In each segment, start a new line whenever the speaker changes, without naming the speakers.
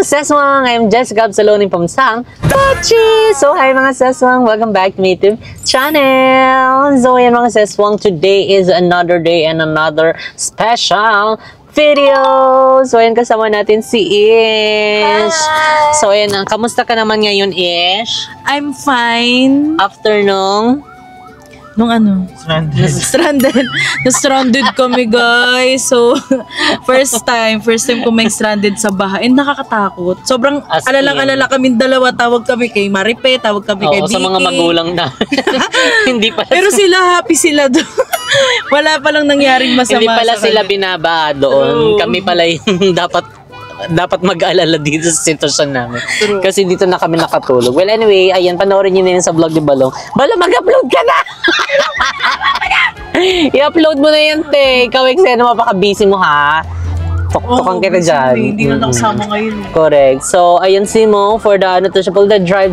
Seswang! I'm Jessica Absaloning Pamsang Pachi! So, hi mga Seswang! Welcome back to my YouTube channel! So, ayan mga Seswang, today is another day and another special video! So, ayan kasama natin si Ish! Hi. So, ayan, kamusta ka naman ngayon, Ish?
I'm fine.
After
Nung ano? Stranded kami, guys. So, first time ko may stranded sa bahay. And nakakatakot. Sobrang alala kami dalawa. Tawag kami kay Maripe, tawag kami kay Vicky.
Sa mga magulang na. Hindi pala.
Pero sila, happy sila doon. Wala palang nangyaring masama.
Hindi pala sila binaba doon. Kami pala yung dapat mag-alala dito sa sitwasyon namin. True. Kasi dito na kami nakatulog. Well, anyway, ayan, panoorin nyo na yun sa vlog ni Balong. Balong, mag-upload ka na! I-upload mo na yan, te. Ikaw, Eksena, mapaka-busy mo, ha? Tukang kita dyan.
Hindi na nakasama ngayon.
Correct. So, ayan si Mo for the, the drive.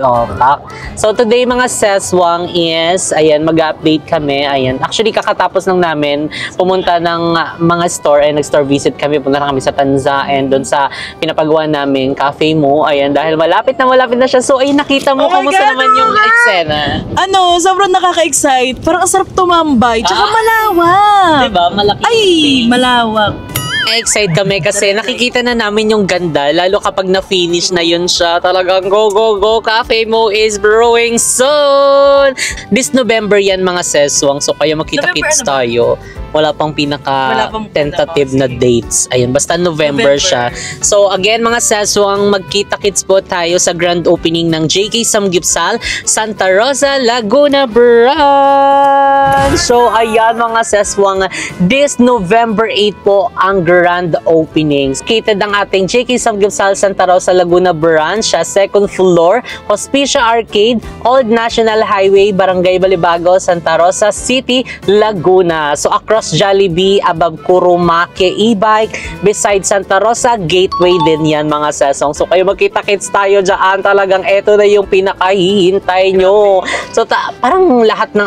Oh, tak. So, today, mga Seswang is, ayan, mag-update kami. Ayan. Actually, kakatapos lang namin pumunta ng mga store and nag-store visit kami. Punta na kami sa Tanza and doon sa pinapagawa namin Cafe Mo. Ayan, dahil malapit na siya. So, ayun, nakita mo, kamusta naman yung Eksena?
Ano, sobrang nakaka-excite. Parang asarap tumambay. Tsaka malawak.
Diba? Malaki.
Ay, malawak.
Excited kami kasi nakikita na namin yung ganda, lalo kapag na-finish na yun siya. Talagang go! Cafe Mo is brewing soon! This November yan mga Seswang, so kayo makita-kits tayo. Wala pang pinaka-tentative na dates. Ayun, basta November siya. So again mga Seswang, magkita-kits po tayo sa grand opening ng JK Samgyupsal, Santa Rosa, Laguna Branch! So ayan mga Seswang, this November 8 po ang grand openings. Located ang ating JK Samgyupsal Santa Rosa Laguna Branch, second floor, Hospicia Arcade, Old National Highway, Barangay Balibago, Santa Rosa City, Laguna. So across Jollibee, above Kurumake e-bike, beside Santa Rosa Gateway din yan mga Sesong. So kayo magkita-kits tayo dyan. Talagang eto na yung pinakahihintay nyo. So parang lahat ng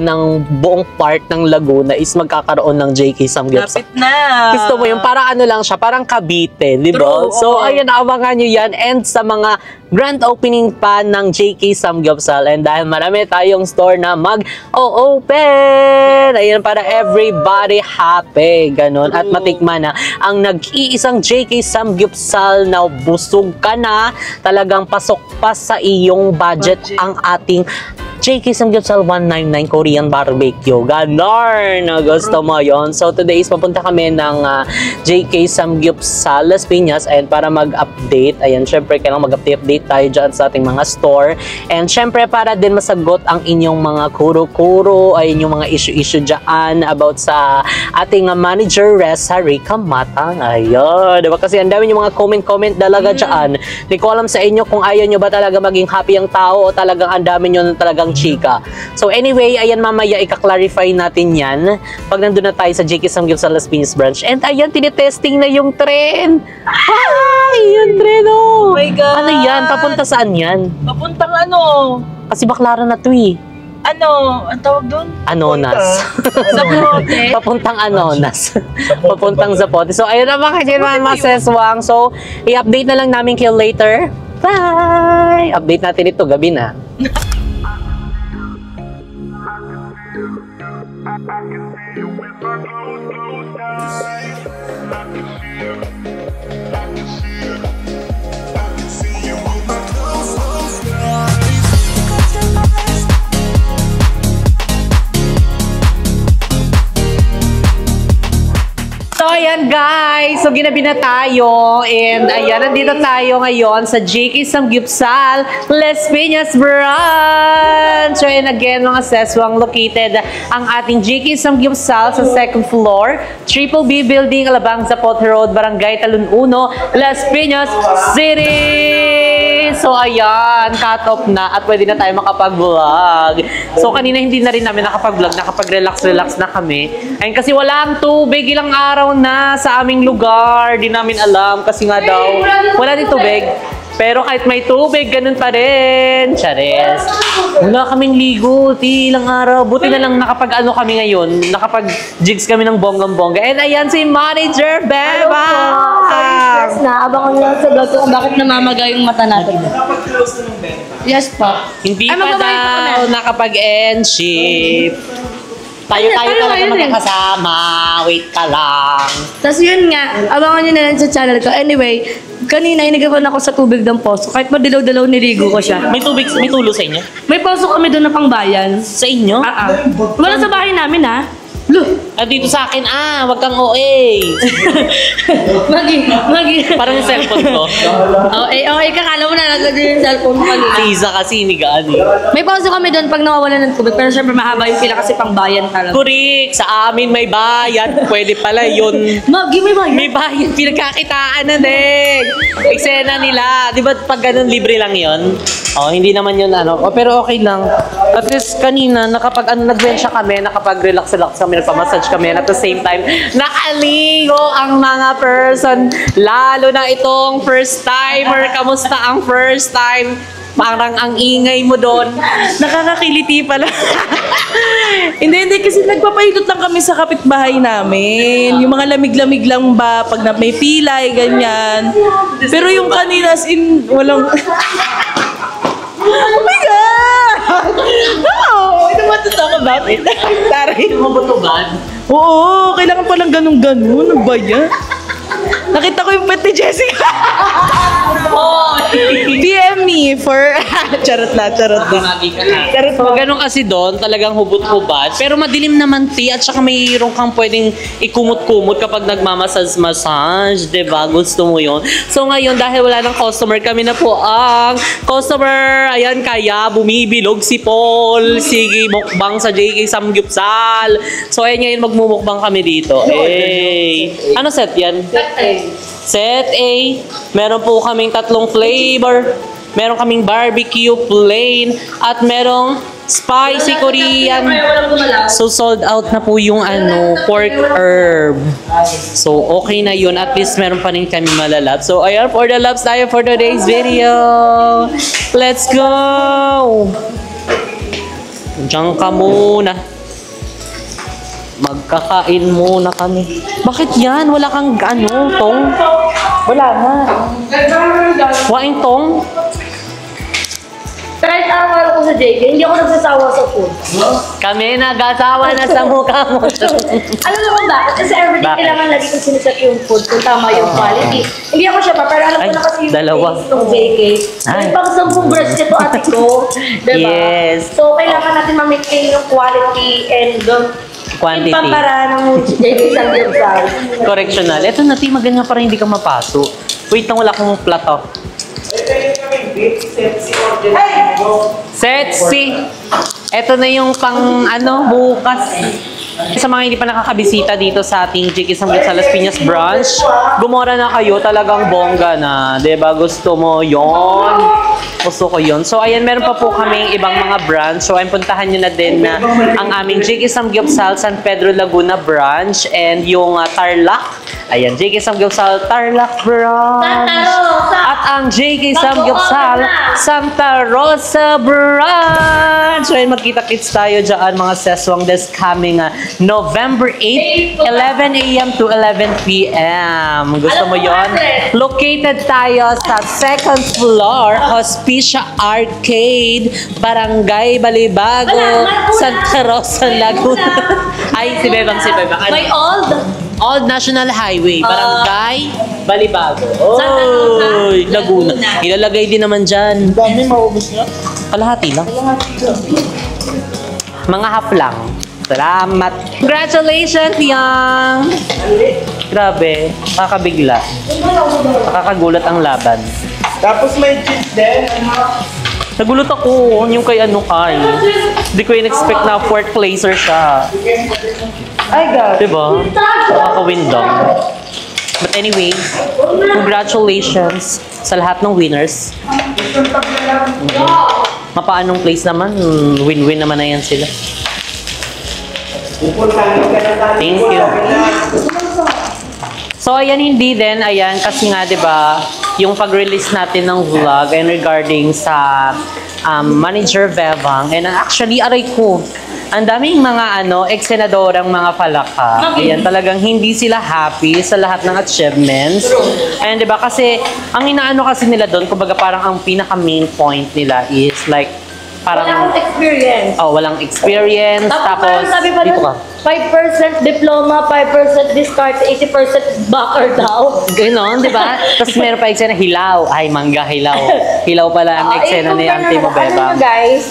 ng buong part ng Laguna is magkakaroon ng JK Samgyupsal.
Lapit na.
Gusto mo yung parang lang siya, parang Cavite, di ba? So, ayun, abangan nyo yan. And sa mga grand opening pa ng JK Samgyupsal. And dahil marami tayong store na mag-open. Ayun, para everybody happy. Ganon. At matikman na ang nag-iisang JK Samgyupsal na busog ka na. Talagang pasok pa sa iyong budget. Ang ating JK Samgyupsal 199 Korean Barbecue. Ganon! Gusto mo yun? So, today is papunta kami ng JK Samgyupsal Las Piñas and para mag-update. Ayan, syempre, kailangan mag-update tayo dyan sa ating mga store. And syempre, para din masagot ang inyong mga kuro-kuro, ay inyong mga issue-issue dyan about sa ating manager, Reza Rica Matang. Ayun, diba? Kasi ang dami yung mga comment talaga dyan. Hindi ko alam sa inyo kung ayaw nyo ba talaga maging happy ang tao o talagang ang dami nyo na talagang chika. So anyway, ayan mamaya ika-clarify natin yan pag nandun na tayo sa JK Samgyupsal Las Piñas branch. And ayan, tinitesting na yung tren. Hi! Yung tren, oh!
Oh my God!
Ano yan? Papunta saan yan?
Papuntang ano?
Kasi Baclaran na to eh.
Ano? Ang tawag doon?
Anonas.
Zapote.
Papuntang Anonas. Papuntang Zapote. So ayun na mga Seswang. So i-update na lang namin kayo later. Bye! Update natin ito gabi na. So, ayan guys. So, ginabi na tayo. And, ayan, nandito tayo ngayon sa JK Samgyupsal Las Piñas Branch. So, and again, mga Seswang, located ang ating JK Samgyupsal sa second floor, Triple B Building, Alabang Zapote Road, Barangay Talon 1, Las Piñas City. So, ayan, cut off na at pwede na tayo makapag-vlog. So, kanina hindi na rin namin nakapag-vlog, nakapag-relax na kami. Ayun, kasi walang tubig, ilang araw na sa aming lugar. Di namin alam kasi nga daw, wala din tubig. Pero kahit may tubig, ganun pa rin. Chares. Wala kaming ligo, ilang araw. Buti na lang nakapag-ano kami ngayon. Nakapag-jigs kami ng bonggang-bongga. And ayan si Manager Beba!
Stress na, abangan nyo lang sa vlog kung bakit namamaga yung mata natin. Yes po.
Hindi pa daw nakapag-end-ship. Tayo-tayo talaga magkakasama. Wait ka lang.
Tapos yun nga, abangan nyo na lang sa channel ko. Anyway, kanina inagawan ako sa tubig ng poso. Kahit madilaw-dilaw niligo ko siya.
May tubig, may tulo sa inyo?
May poso kami doon na pangbayan.
Sa inyo?
Wala sa bahay namin ha. Look!
Dito sa akin, wag kang OA.
Magi.
Parang yung cellphone ko.
Kakala mo na naglagay yung cellphone ko kanina.
Si Isa kasi inigaan eh.
May poso kami doon pag nawawala ng tubig. Pero syempre mahaba yung pila kasi pangbayan talaga.
Kurik, sa amin may bayad. Pwede pala yun.
Magi, may bayan.
May bayad, pinagkakitaan na din. Eksena nila. Di ba pag ganun libre lang yun? Hindi naman yun pero okay lang. At least kanina, nag-vent kami, nakapag-relax-relax kami, nagpa-massage kami, and at the same time, nakaligo ang mga person. Lalo na itong first timer. Kamusta ang first time? Parang ang ingay mo doon. Nakakakiliti pala.
Hindi, kasi nagpapaikot lang kami sa kapitbahay namin. Yung mga lamig-lamig lang ba, pag may pilay, ganyan. Pero yung kanina, as in, walang... Oh my God! No! I don't want to talk about it.
Taray mo ba ito ba?
Oo, kailangan palang ganun-ganun. Ano ba yan? Nakita ko yung pet ni Jessica. DM me for... charot na.
Charot, pag ganun kasi doon, talagang hubot-hubad. Pero madilim naman, at saka mayroon kang pwedeng ikumot-kumot kapag nagmamasage-massage. Diba? Gusto mo yun. So ngayon, dahil wala ng customer, kami na po ang customer. Ayan, kaya bumibilog si Paul. Sige, mukbang sa JK Samgyupsal. So ayan, ngayon magmumukbang kami dito. Ano set yan? Set A. Meron po kaming 3 flavor. Meron kaming barbecue plain at merong spicy Korean. So sold out na po yung pork herb. So okay na yun. At least meron pa rin kami malalat. So ayan, for the loves tayo for today's video. Let's go! Diyan ka muna. Magkakain muna kami. Bakit yan? Wala kang tong? Wala nga. Waing tong?
Kahit araw ko sa JK, hindi ako nagsasawa sa food.
Kami nag-asawa na sa mukha mo.
Alam mo kung bakit? Kasi everyday kailangan lagi kong siniset yung food kung tama yung quality. Hindi ako siya pa, pero alam ko na kasi yung taste ng JK. May pang 10 brush nito ate ko. Diba?
Yes.
So, kailangan natin ma-maintain yung quality and
quantity.
Yung pampara ng JK Samgyupsal.
Correctional. Ito na, maganda para hindi ka mapaso. Wait lang, wala akong plato. Setsi! Ito na yung pang bukas. Sa mga hindi pa nakakabisita dito sa ating JK Samgyupsal Las Piñas branch, gumora na kayo, talagang bongga na. Diba? Gusto mo yon? Gusto ko yun. So, ayan, meron pa po kaming ibang mga branch. So, ayun, puntahan nyo na din na ang aming JK Samgyupsal San Pedro Laguna branch and yung Tarlac. Ayan, JK Samgyupsal Tarlac branch. At ang JK Samgyupsal Santa Rosa branch. So, ayun, magkita-kits tayo dyan, mga seswang this coming November 8, 11 a.m. to 11 p.m. Gusto mo yon? Located tayo sa 2nd floor, Hospicia Arcade, Barangay Balibago, Santa Rosa, Laguna. Ay, si Bebang.
May
Old National Highway, Barangay Balibago. Oh, Laguna. Ilalagay din naman dyan.
Dami, maubos niya.
Kalahati lang. Mga half lang. Salamat. Congratulations, Yang! Grabe, nakakabigla. Nakakagulat ang laban.
Tapos may cheese din.
Nagulat ako yung kay Kay. Hindi ko in-expect na 4th placer siya.
Ay, God.
Diba? Nakaka-win daw. But anyway, congratulations sa lahat ng winners. Mapaanong place naman, win-win naman na yan sila. Thank you. So, ayan, hindi din, ayan, kasi nga, diba, yung pag-release natin ng vlog and regarding sa Manager Bebang. And actually, aray ko, ang daming mga ex-senadorang mga palaka. Ayan, talagang hindi sila happy sa lahat ng achievements. And 'di ba kasi ang inaano kasi nila doon, kumbaga parang ang pinaka main point nila is like parang
Wala akong experience.
walang experience. Tapos
sabi pa
dito
nun,
ka.
5% diploma, 5% discard, 80% backer daw.
Ganon, di ba? Tapos meron pa eksena hilaw. Ay, mangga hilaw. Hilaw pala ang eksena ni Auntie mo, Bebang.
Ano guys,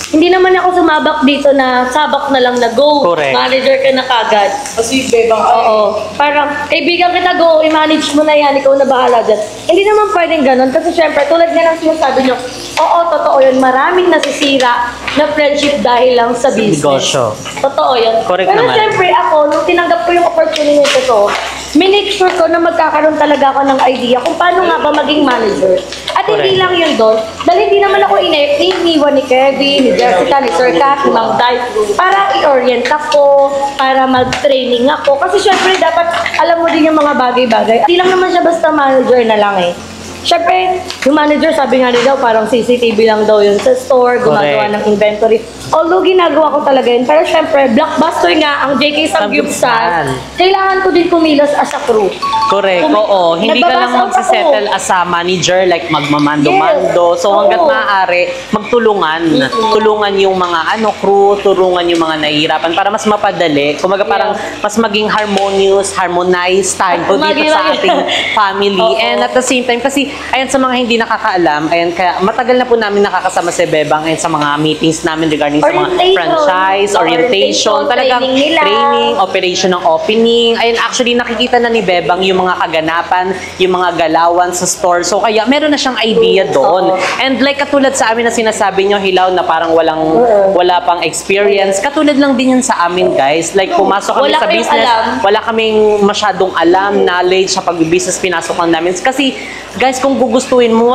hindi naman ako sumabak dito na sabak na lang na go.
Correct.
Manager ka na kagad.
Kasi Bebang
Oo. Parang, kaibigan kita, go, i-manage mo na yan, ikaw na bahala dyan. Hindi naman pwedeng ganun. Kasi syempre, tulad nga ng sinasabi nyo, oo, totoo yun. Maraming nasisira na friendship dahil lang sa business.
Negosyo.
Totoo yun.
Correct
Pero
naman.
syempre ako, nung tinanggap ko yung opportunity ko, minake sure ko na magkakaroon talaga ako ng idea kung paano nga ba maging manager. At hindi
Correct.
lang yun doon, dahil hindi naman ako iniwan ni Kevin, ni Jessica, ni Sir Kat, ni Mang Dai, para i-orient ako, para mag-training ako. Kasi syempre dapat alam mo din yung mga bagay-bagay. Hindi lang naman siya basta manager na lang eh. Syempre, yung manager sabi nga nila parang CCTV lang daw yun sa store, gumagawa
Correct.
ng inventory. Although ginagawa ko talaga yun, pero syempre, blockbuster nga ang JK Samgyupsal. Kailangan ko din kumilos as a crew.
Correct, oo. Hindi ka lang
Nagbabasout
magsisettle
ako.
as a manager, like magmamando-mando.
Yes.
So hanggat
Oo.
maaari, magtulungan. Tulungan yung mga crew, tulungan yung mga nahihirapan para mas mapadali. Kumaga parang mas maging harmonized tayo dito sa ating family.
Oo.
And at the same time, kasi ayan sa mga hindi nakakaalam, ayan kaya matagal na po namin nakakasama si Bebang ayan sa mga meetings namin regarding sa mga
Orientation.
franchise, orientation, talagang
Training nila.
training, operation ng opening. Ayun, actually, nakikita na ni Bebang yung mga kaganapan, yung mga galawan sa store. So, kaya meron na siyang idea doon. And like, katulad sa amin na sinasabi nyo, Hilaw, na parang wala pang experience. Katulad lang din yun sa amin, guys. Like, pumasok kami
Wala
sa
kayong
business,
alam.
wala kaming masyadong alam, knowledge sa pag-business, pinasok lang namin. Kasi, guys, kung gugustuhin mo,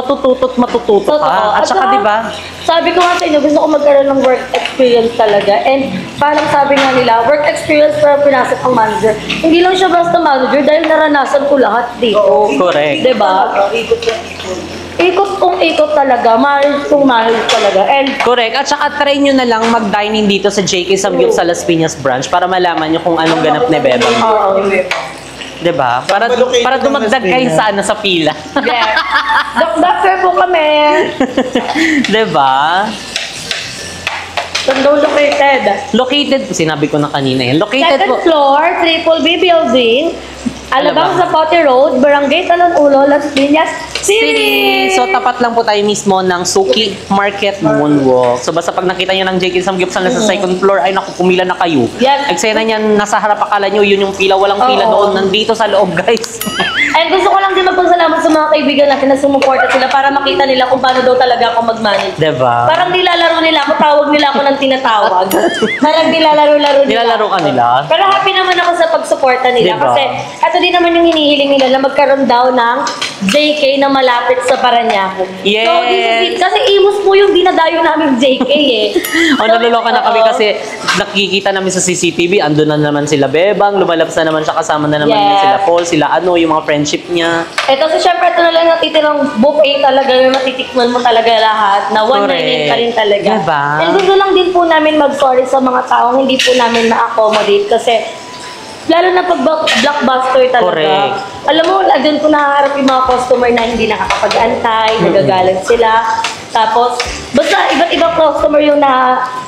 matututo ka. At saka, di ba?
Sabi ko nga sa inyo, gusto ko magkaroon ng work experience talaga. And parang sabi nga nila, work experience pero pinasok ang manager. Hindi lang siya basta manager dahil naranasan ko lahat dito.
Correct.
Diba? Ikot kong ikot talaga. Manage kong manage talaga. And
Correct. At saka try nyo na lang mag-dining dito sa JK Samgyupsal Las Piñas branch para malaman nyo kung anong ganap ni Bebang.
oo.
Diba? Para dumagdag kayo sa pila.
Yeah. Doctor po kami.
Diba?
Tondo located.
Located, sinabi ko na kanina yan. Located
Second
po.
floor, Triple B building. Alabang sa Pote Road, Barangay Talon-Ulo, Las Piñas City.
So, tapat lang po tayo mismo ng Suki Market Moonwalk. So, basta pag nakita nyo ng JK Samgyupsal na sa second floor, ay naku, pumila na kayo.
Yes.
Eksena niyan, nasa harap akala nyo, yun yung pila. Walang pila
Oo.
doon. Nandito sa loob, guys.
And gusto ko lang din magpasalamat sa mga kaibigan natin na sumuporta sila para makita nila kung paano daw talaga ako mag-manage.
Diba?
Parang nilalaro nila ako, tawag nila ako ng tinatawag. Parang nilalaro-laro nila.
Nilalaro ka nila?
Pero happy naman ako sa pagsuporta nila.
Diba?
Kasi ito din naman yung hinihiling nila na magkaroon daw ng JK na malapit sa Parañaque.
Yes.
So, this is it. Kasi Imus po yung dinadayo namin JK eh.
O, naluloka na kami
Oo.
kasi nakikita namin sa CCTV, andun na naman sila Bebang, lumalabas na naman siya, kasama na naman
Yes.
sila Paul, sila yung mga friendship niya.
Ito, so syempre, ito na lang natitirang buffet talaga na matitikman mo talaga lahat na 199 pa rin talaga.
Diba?
And gusto lang din po namin mag-sorry sa mga taong hindi po namin na-accommodate kasi lalo na pag blockbuster talaga.
Correct.
Alam mo, doon ko nahaharap yung mga customer na hindi nakakapag-antay, nagagalit sila. Tapos, basta iba't ibang customer yung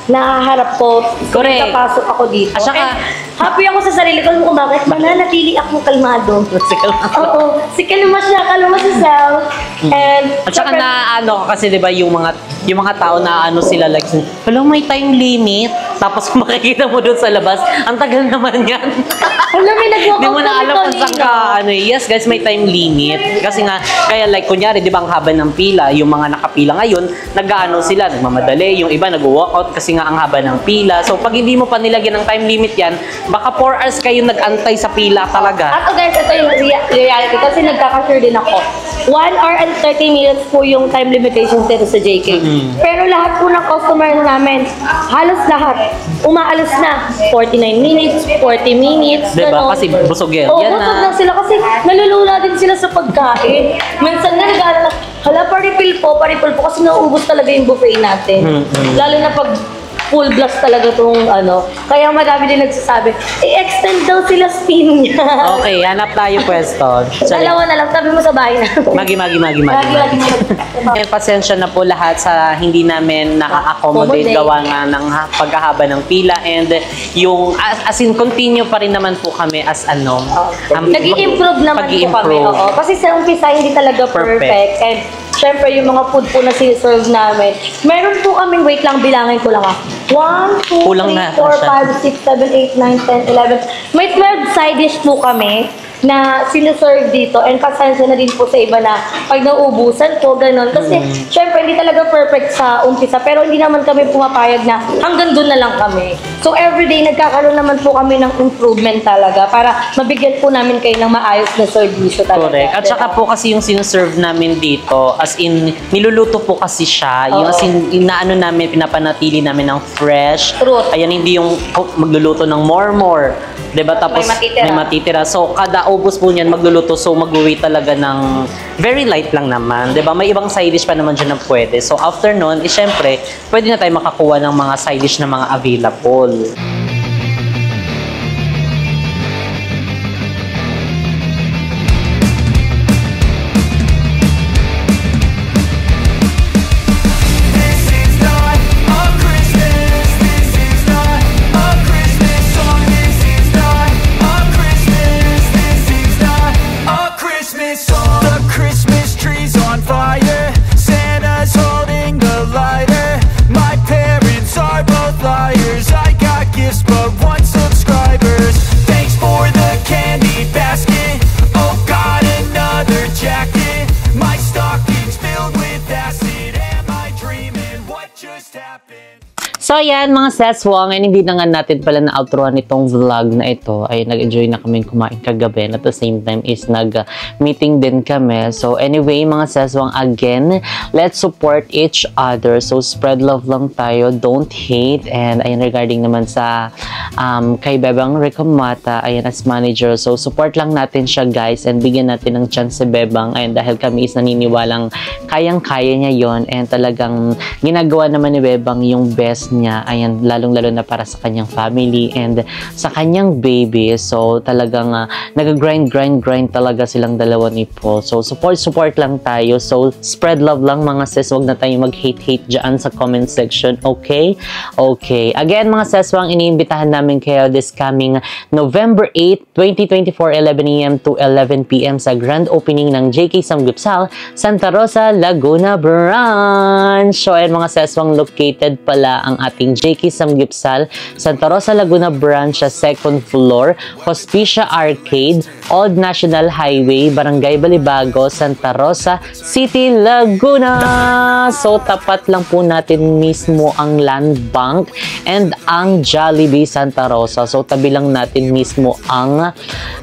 nahaharap ko.
Correct.
Kapasok ako dito.
At saka-
And happy ako sa sarili ko kung bakit mananatili akong kalmado. Oo. Si kalma siya, kalma si Sal. And,
At saka
syempre-
na kasi 'di ba yung mga tao na sila like, "Hello, may time limit." Tapos kung makikita mo doon sa labas, ang tagal naman 'yan.
Alam mo, nag-walk
Hindi mo
out
na
kami
alam kung saan
kanina.
ka, yes guys, may time limit. Kasi nga, kaya like, kunyari, di ba ang haba ng pila, yung mga nakapila ngayon, sila, nagmamadali, yung iba nag-walkout kasi nga ang haba ng pila. So, pag hindi mo pa nilagyan ng time limit yan, baka 4 hours kayo nag-antay sa pila talaga.
Ato guys, ito yung reality kasi nagkaka-sure din ako. 1 hour and 30 minutes po yung time limitation dito sa JK. Pero lahat po ng customer namin, halos lahat, umaalis na. 49 minutes, 40 minutes,
Diba?
ganon.
Kasi busog yan.
Oo,
Yan
busog
na.
lang sila kasi nalulula din sila sa pagkain. Minsan nga nag-aalala, hala, paripil po kasi nauubos talaga yung buffet natin. Lalo na pag full blast talaga tong ano. Kaya madami din nagsasabi, i-extend daw sila spin niya.
Okay, hanap tayo pwesto. Sorry.
Dalawa na lang, sabi mo sa bahay na.
Magi.
Lagi.
And pasensya na po lahat sa hindi namin naka-accommodate gawa nga ng paghahaba ng pila and yung as in continue pa rin naman po kami as ano.
Nag-i-improve naman po kami. Oo. Kasi sa umpisa hindi talaga perfect. And syempre yung mga food po na siniserve namin. Meron po kaming, wait lang, bilangin ko lang 1, 2,
Kulang na
3, 4, 5, 6, 7, 8, 9, 10, 11. May 12 side dish po kami na siniserve dito and pasensya na din po sa iba na pag nauubusan po, gano'n. Kasi syempre hindi talaga perfect sa umpisa pero hindi naman kami pumapayag na hanggang doon na lang kami. So everyday nagkakaroon naman po kami ng improvement talaga para mabigyan po namin kayo ng maayos na servisyo talaga.
Correct. At saka po kasi yung sinoserve namin dito, as in, niluluto po kasi siya. Yung as in, inaano namin, pinapanatili namin ng fresh.
Truth.
Ayan, hindi yung magluluto ng more. Diba? Tapos may matitira. So, kada ubos po niyan magluluto. So, mag-uwi talaga ng very light lang naman. Diba? May ibang side dish pa naman dyan na pwede. So, after nun, syempre, pwede na tayo makakuha ng mga side dish na mga available. So, ayan mga seswang, and hindi na nga natin pala na-outroan itong vlog na ito. Ay, nag-enjoy na kami kumain kagabi. And at the same time is nag-meeting din kami. So, anyway, mga seswang, again, let's support each other. So, spread love lang tayo. Don't hate. And ayan, regarding naman sa kay Bebang Recomata, ayan, as manager. So, support lang natin siya, guys. And bigyan natin ng chance si Bebang. Ayan, dahil kami is naniniwalang kayang-kaya niya yon. And talagang ginagawa naman ni Bebang yung best niya, ayan, lalong-lalo na para sa kanyang family and sa kanyang baby. So, talagang nag-grind talaga silang dalawa ni Paul. So, support lang tayo. So, spread love lang mga sis. Huwag na tayo mag-hate dyan sa comment section. Okay? Okay. Again, mga seswang, iniimbitahan namin kayo this coming November 8, 2024, 11 AM to 11 PM sa grand opening ng JK Samgyeopsal, Santa Rosa, Laguna Branch. So, ayan mga seswang, located pala ang ating JK Samgyeopsal, Santa Rosa, Laguna Branch sa 2nd floor, Hospicia Arcade, Old National Highway, Barangay Balibago, Santa Rosa City, Laguna. So, tapat lang po natin mismo ang Land Bank and ang Jollibee Santa Rosa. So, tabi lang natin mismo ang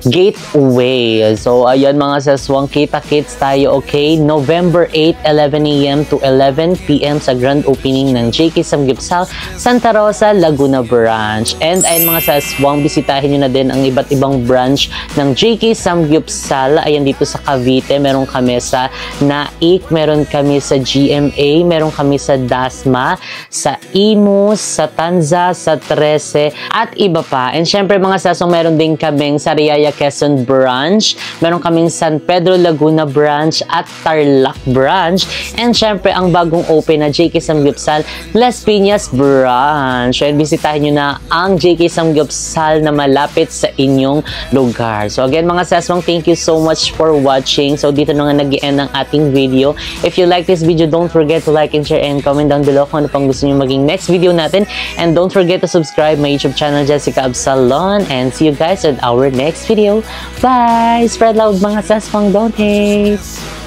gateway. So, ayan mga saswang, kita-kits tayo, okay? November 8, 11 AM to 11 PM sa grand opening ng JK Samgyeopsal, Santa Rosa, Laguna Branch. And ayun mga saswang, bisitahin nyo na din ang iba't ibang branch ng JK Samgyeopsal. Ayan dito sa Cavite, meron kami sa Naik, meron kami sa GMA, meron kami sa Dasma, sa Imus, sa Tanza, sa 13, at iba pa. And syempre mga saswang, meron din kaming sa Riaya, Quezon Branch, meron kaming San Pedro, Laguna Branch, at Tarlac Branch. And syempre, ang bagong open na JK Samgyeopsal, Las Piñas Branch. So, bisitahin nyo na ang JK Samgyeopsal na malapit sa inyong lugar. So, again, mga saswang, thank you so much for watching. So, dito na nga nag-i-end ang ating video. If you like this video, don't forget to like and share and comment down below kung ano pang gusto nyo maging next video natin. And don't forget to subscribe my YouTube channel, Jessica Absalon. And see you guys in our next video. Bye! Spread love mga saswang, don't hate!